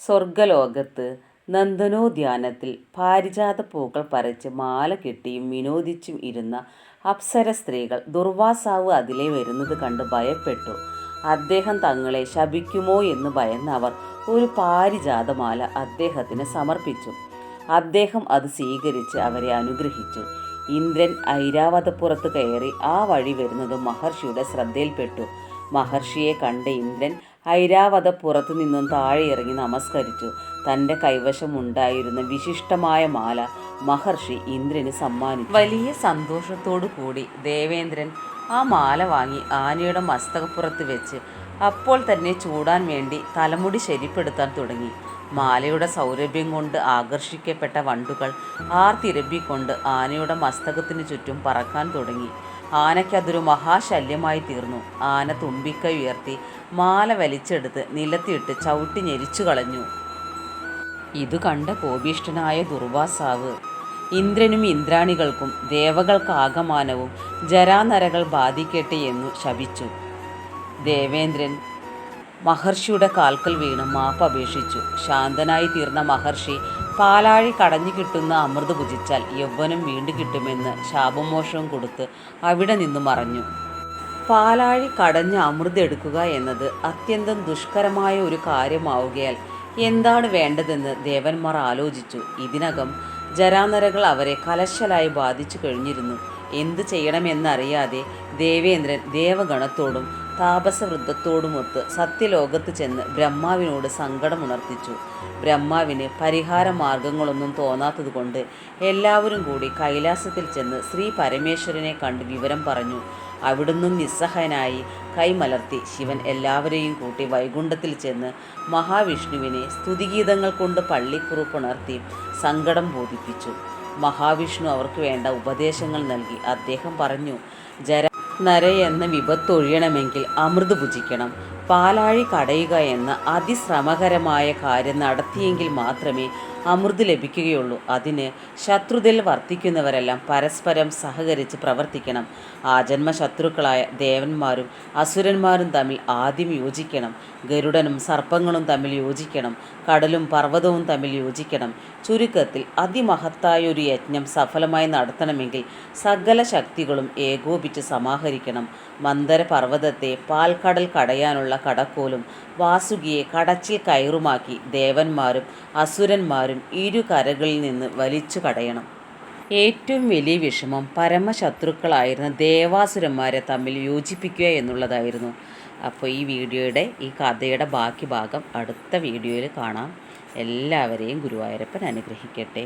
സ്വർഗലോകത്ത് നന്ദനോദ്യാനത്തിൽ പാരിജാത പൂക്കൾ പറിച്ച് മാല കെട്ടിയും വിനോദിച്ചും ഇരുന്ന അപ്സര സ്ത്രീകൾ ദുർവാസാവ് അതിലെ വരുന്നത് കണ്ട് ഭയപ്പെട്ടു. അദ്ദേഹം തങ്ങളെ ശപിക്കുമോ എന്ന് ഭയന്ന അവർ ഒരു പാരിജാതമാല അദ്ദേഹത്തിന് സമർപ്പിച്ചു. അദ്ദേഹം അത് സ്വീകരിച്ച് അവരെ അനുഗ്രഹിച്ചു. ഇന്ദ്രൻ ഐരാവതപ്പുറത്ത് കയറി ആ വഴി വരുന്നതും മഹർഷിയുടെ ശ്രദ്ധയിൽപ്പെട്ടു. മഹർഷിയെ കണ്ട ഇന്ദ്രൻ ഐരാവതപ്പുറത്തു നിന്നും താഴെ ഇറങ്ങി നമസ്കരിച്ചു. തൻ്റെ കൈവശമുണ്ടായിരുന്ന വിശിഷ്ടമായ മാല മഹർഷി ഇന്ദ്രന് സമ്മാനിച്ചു. വലിയ സന്തോഷത്തോടു കൂടി ദേവേന്ദ്രൻ ആ മാല വാങ്ങി ആനയുടെ മസ്തകപ്പുറത്ത് വെച്ച് അപ്പോൾ തന്നെ ചൂടാൻ വേണ്ടി തലമുടി ശരിപ്പെടുത്താൻ തുടങ്ങി. മാലയുടെ സൗരഭ്യം കൊണ്ട് ആകർഷിക്കപ്പെട്ട വണ്ടുകൾ ആർത്തിരമ്പിക്കൊണ്ട് ആനയുടെ മസ്തകത്തിനു ചുറ്റും പറക്കാൻ തുടങ്ങി. ആനയ്ക്കതൊരു മഹാശല്യമായി തീർന്നു. ആന തുമ്പിക്കൈ ഉയർത്തി മാല വലിച്ചെടുത്ത് നിലത്തിയിട്ട് ചവിട്ടി ഞെരിച്ചു കളഞ്ഞു. ഇതു കണ്ട കോപിഷ്ഠനായ ദുർവാസാവ് ഇന്ദ്രനും ഇന്ദ്രാണികൾക്കും ദേവകൾക്കാകമാനവും ജരാനരകൾ ബാധിക്കട്ടെ എന്നു ശപിച്ചു. ദേവേന്ദ്രൻ മഹർഷിയുടെ കാൽക്കൽ വീണ് മാപ്പ് അപേക്ഷിച്ചു. ശാന്തനായി തീർന്ന മഹർഷി പാലാഴി കടഞ്ഞു കിട്ടുന്ന അമൃത് ഭുജിച്ചാൽ യൗവനം വീണ്ടു കിട്ടുമെന്ന് ശാപമോഷവും കൊടുത്ത് അവിടെ നിന്നു മറഞ്ഞു. പാലാഴി കടഞ്ഞ് അമൃതെടുക്കുക എന്നത് അത്യന്തം ദുഷ്കരമായ ഒരു കാര്യമാവുകയാൽ എന്താണ് വേണ്ടതെന്ന് ദേവന്മാർ ആലോചിച്ചു. ഇതിനകം ജരാനരകൾ അവരെ കലശലായി ബാധിച്ചു കഴിഞ്ഞിരുന്നു. എന്തു ചെയ്യണമെന്നറിയാതെ ദേവേന്ദ്രൻ ദേവഗണത്തോടും താപസവൃദ്ധത്തോടുമൊത്ത് സത്യലോകത്ത് ചെന്ന് ബ്രഹ്മാവിനോട് സങ്കടമുണർത്തിച്ചു. ബ്രഹ്മാവിന് പരിഹാര മാർഗങ്ങളൊന്നും തോന്നാത്തതുകൊണ്ട് എല്ലാവരും കൂടി കൈലാസത്തിൽ ചെന്ന് ശ്രീ പരമേശ്വരനെ കണ്ട് വിവരം പറഞ്ഞു. അവിടുന്നും നിസ്സഹായനായി കൈമലർത്തി ശിവൻ എല്ലാവരെയും കൂട്ടി വൈകുണ്ഠത്തിൽ ചെന്ന് മഹാവിഷ്ണുവിനെ സ്തുതിഗീതങ്ങൾ കൊണ്ട് പള്ളിക്കുറുപ്പുണർത്തി സങ്കടം ബോധിപ്പിച്ചു. മഹാവിഷ്ണു അവർക്ക് വേണ്ട ഉപദേശങ്ങൾ നൽകി. അദ്ദേഹം പറഞ്ഞു, നര എന്ന വിപത്തൊഴിയണമെങ്കിൽ അമൃത് ഭുജിക്കണം. പാലാഴി കടയുക എന്ന അതിശ്രമകരമായ കാര്യം നടത്തിയെങ്കിൽ മാത്രമേ അമൃത് ലഭിക്കുകയുള്ളൂ. അതിന് ശത്രുതയിൽ വർത്തിക്കുന്നവരെല്ലാം പരസ്പരം സഹകരിച്ച് പ്രവർത്തിക്കണം. ആജന്മ ശത്രുക്കളായ ദേവന്മാരും അസുരന്മാരും തമ്മിൽ ആദ്യം യോജിക്കണം. ഗരുഡനും സർപ്പങ്ങളും തമ്മിൽ യോജിക്കണം. കടലും പർവ്വതവും തമ്മിൽ യോജിക്കണം. ചുരുക്കത്തിൽ അതിമഹത്തായ ഒരു യജ്ഞം സഫലമായി നടത്തണമെങ്കിൽ സകല ശക്തികളും ഏകോപിച്ച് സമാഹരിക്കണം. മന്ദര പർവ്വതത്തെ പാൽക്കടൽ കടയാനുള്ള കടക്കോലും വാസുകിയെ കടച്ചിൽ കയറുമാക്കി ദേവന്മാരും അസുരന്മാരും ഇരു കരകളിൽ നിന്ന് വലിച്ചു കടയണം. ഏറ്റവും വലിയ വിഷമം പരമശത്രുക്കളായിരുന്ന ദേവാസുരന്മാരെ തമ്മിൽ യോജിപ്പിക്കുക എന്നുള്ളതായിരുന്നു. അപ്പോൾ ഈ കഥയുടെ ബാക്കി ഭാഗം അടുത്ത വീഡിയോയിൽ കാണാം. എല്ലാവരെയും ഗുരുവായൂരപ്പൻ അനുഗ്രഹിക്കട്ടെ.